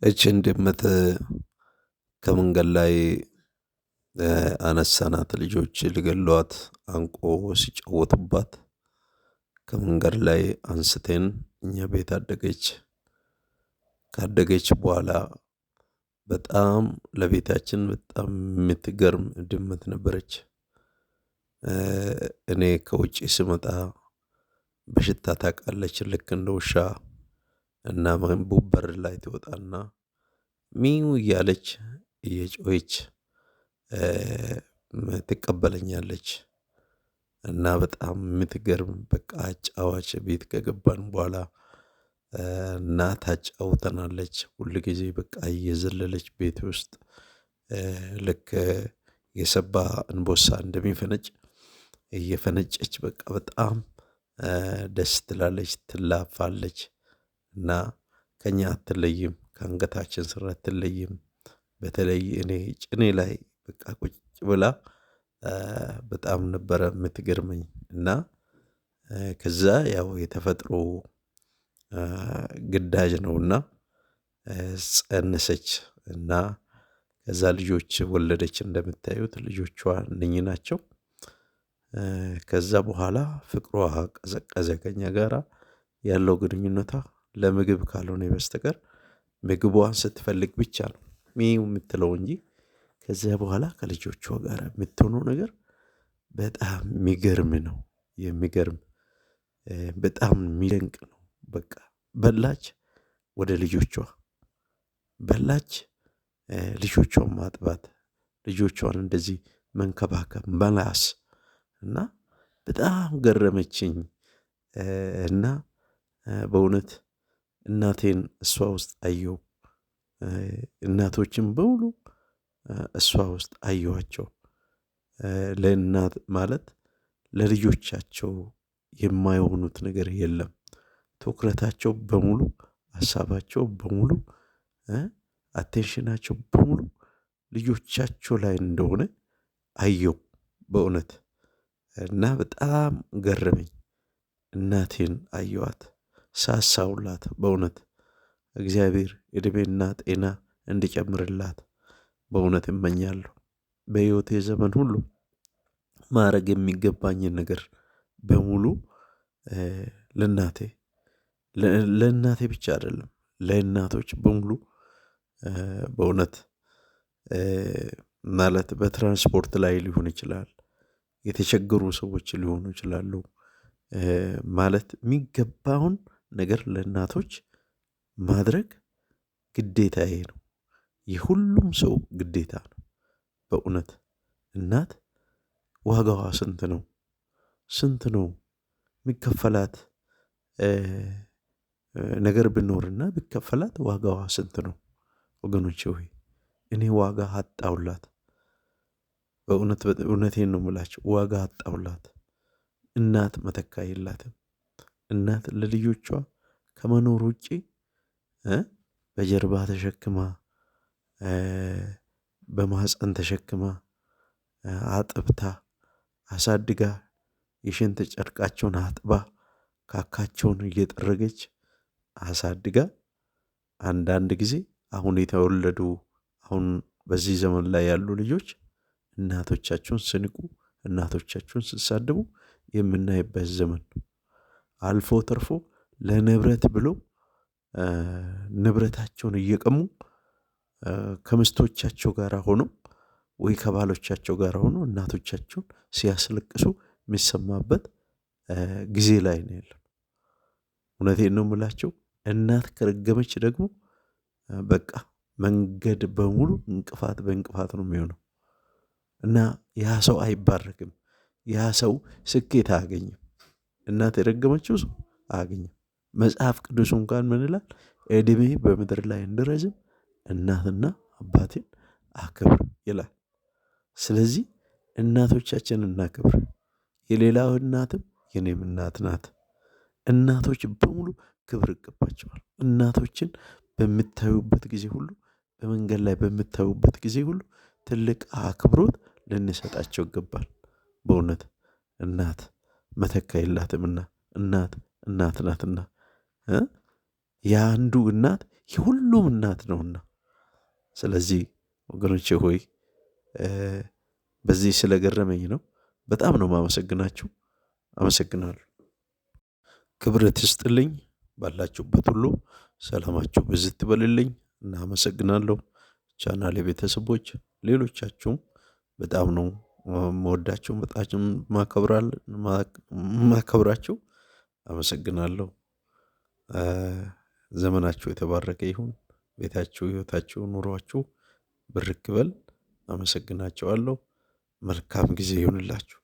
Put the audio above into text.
እችን ድመት ከመንገድ ላይ አነሳናት። ልጆች ሊገሏት አንቆ ሲጫወቱባት ከመንገድ ላይ አንስተን እኛ ቤት አደገች። ካደገች በኋላ በጣም ለቤታችን በጣም የምትገርም ድመት ነበረች። እኔ ከውጪ ስመጣ በሽታ ታውቃለች ልክ እንደ ውሻ እና በር ላይ ትወጣና ሚው እያለች እየጮኸች ትቀበለኛለች። እና በጣም የምትገርም በቃ አጫዋች ቤት ከገባን በኋላ እና ታጫውተናለች። ሁል ጊዜ በቃ እየዘለለች ቤት ውስጥ ልክ የሰባ እንቦሳ እንደሚፈነጭ እየፈነጨች በቃ በጣም ደስ ትላለች፣ ትላፋለች እና ከኛ አትለይም፣ ከአንገታችን ስር አትለይም። በተለይ እኔ ጭኔ ላይ በቃ ቁጭ ብላ በጣም ነበረ የምትገርመኝ። እና ከዛ ያው የተፈጥሮ ግዳጅ ነውና ጸነሰች እና ከዛ ልጆች ወለደች። እንደምታዩት ልጆቿ እነኚህ ናቸው። ከዛ በኋላ ፍቅሯ ቀዘቀዘ። ከኛ ጋራ ያለው ግንኙነቷ ለምግብ ካልሆነ በስተቀር ምግቧን ስትፈልግ ብቻ ነው ሚው የምትለው እንጂ ከዚያ በኋላ ከልጆቿ ጋር የምትሆነው ነገር በጣም የሚገርም ነው። የሚገርም በጣም የሚደንቅ ነው። በቃ በላች፣ ወደ ልጆቿ በላች፣ ልጆቿን ማጥባት፣ ልጆቿን እንደዚህ መንከባከብ፣ መላስ እና በጣም ገረመችኝ። እና በእውነት እናቴን እሷ ውስጥ አየሁ። እናቶችን በሙሉ እሷ ውስጥ አየኋቸው። ለእናት ማለት ለልጆቻቸው የማይሆኑት ነገር የለም። ትኩረታቸው በሙሉ፣ ሀሳባቸው በሙሉ፣ አቴንሽናቸው በሙሉ ልጆቻቸው ላይ እንደሆነ አየሁ በእውነት። እና በጣም ገረመኝ። እናቴን አየኋት፣ ሳሳሁላት በእውነት እግዚአብሔር ዕድሜና ጤና እንዲጨምርላት በእውነት እመኛለሁ። በሕይወቴ ዘመን ሁሉ ማድረግ የሚገባኝን ነገር በሙሉ ለእናቴ ብቻ አይደለም ለእናቶች በሙሉ በእውነት ማለት በትራንስፖርት ላይ ሊሆን ይችላል፣ የተቸገሩ ሰዎች ሊሆኑ ይችላሉ። ማለት የሚገባውን ነገር ለእናቶች ማድረግ ግዴታዬ ነው። የሁሉም ሰው ግዴታ ነው በእውነት። እናት ዋጋዋ ስንት ነው? ስንት ነው የሚከፈላት? ነገር ብኖርና ቢከፈላት ዋጋዋ ስንት ነው? ወገኖቼ ሆይ እኔ ዋጋ አጣሁላት። በእውነት እውነቴን ነው የምላችሁ፣ ዋጋ አጣሁላት። እናት መተካ የላትም። እናት ለልጆቿ ከመኖር ውጪ በጀርባ ተሸክማ፣ በማህፀን ተሸክማ፣ አጥብታ፣ አሳድጋ፣ የሽንት ጨርቃቸውን አጥባ፣ ካካቸውን እየጠረገች አሳድጋ፣ አንዳንድ ጊዜ አሁን የተወለዱ አሁን በዚህ ዘመን ላይ ያሉ ልጆች እናቶቻቸውን ስንቁ፣ እናቶቻቸውን ሲሳደቡ የምናይበት ዘመን ነው። አልፎ ተርፎ ለንብረት ብሎ ንብረታቸውን እየቀሙ ከምስቶቻቸው ጋር ሆኖ ወይ ከባሎቻቸው ጋር ሆኖ እናቶቻቸውን ሲያስለቅሱ የሚሰማበት ጊዜ ላይ ነው ያለው። እውነቴን ነው የምላቸው። እናት ከረገመች ደግሞ በቃ መንገድ በሙሉ እንቅፋት በእንቅፋት ነው የሚሆነው እና ያ ሰው አይባረክም። ያ ሰው ስኬት አያገኝም። እናት የረገመችው ሰው አያገኝም። መጽሐፍ ቅዱስ እንኳን ምን ይላል? ዕድሜ በምድር ላይ እንዲረዝም እናትና አባቴን አክብር ይላል። ስለዚህ እናቶቻችንን እናክብር። የሌላው እናትም የኔም እናት ናት። እናቶች በሙሉ ክብር ይገባቸዋል። እናቶችን በምታዩበት ጊዜ ሁሉ፣ በመንገድ ላይ በምታዩበት ጊዜ ሁሉ ትልቅ አክብሮት ልንሰጣቸው ይገባል። በእውነት እናት መተካ የላትምና እናት እናት ናትና የአንዱ እናት የሁሉም እናት ነውና፣ ስለዚህ ወገኖቼ ሆይ በዚህ ስለገረመኝ ነው። በጣም ነው ማመሰግናችሁ። አመሰግናለሁ። ክብረት ይስጥልኝ። ባላችሁበት ሁሉ ሰላማችሁ ብዝት ይበልልኝ። እናመሰግናለሁ። ቻናሌ ቤተሰቦች ሌሎቻችሁም በጣም ነው መወዳችሁ፣ በጣም ማከብራችሁ። አመሰግናለሁ። ዘመናችሁ የተባረከ ይሁን። ቤታችሁ፣ ህይወታችሁ፣ ኑሯችሁ ብርክ በል። አመሰግናቸዋለሁ። መልካም ጊዜ ይሁንላችሁ።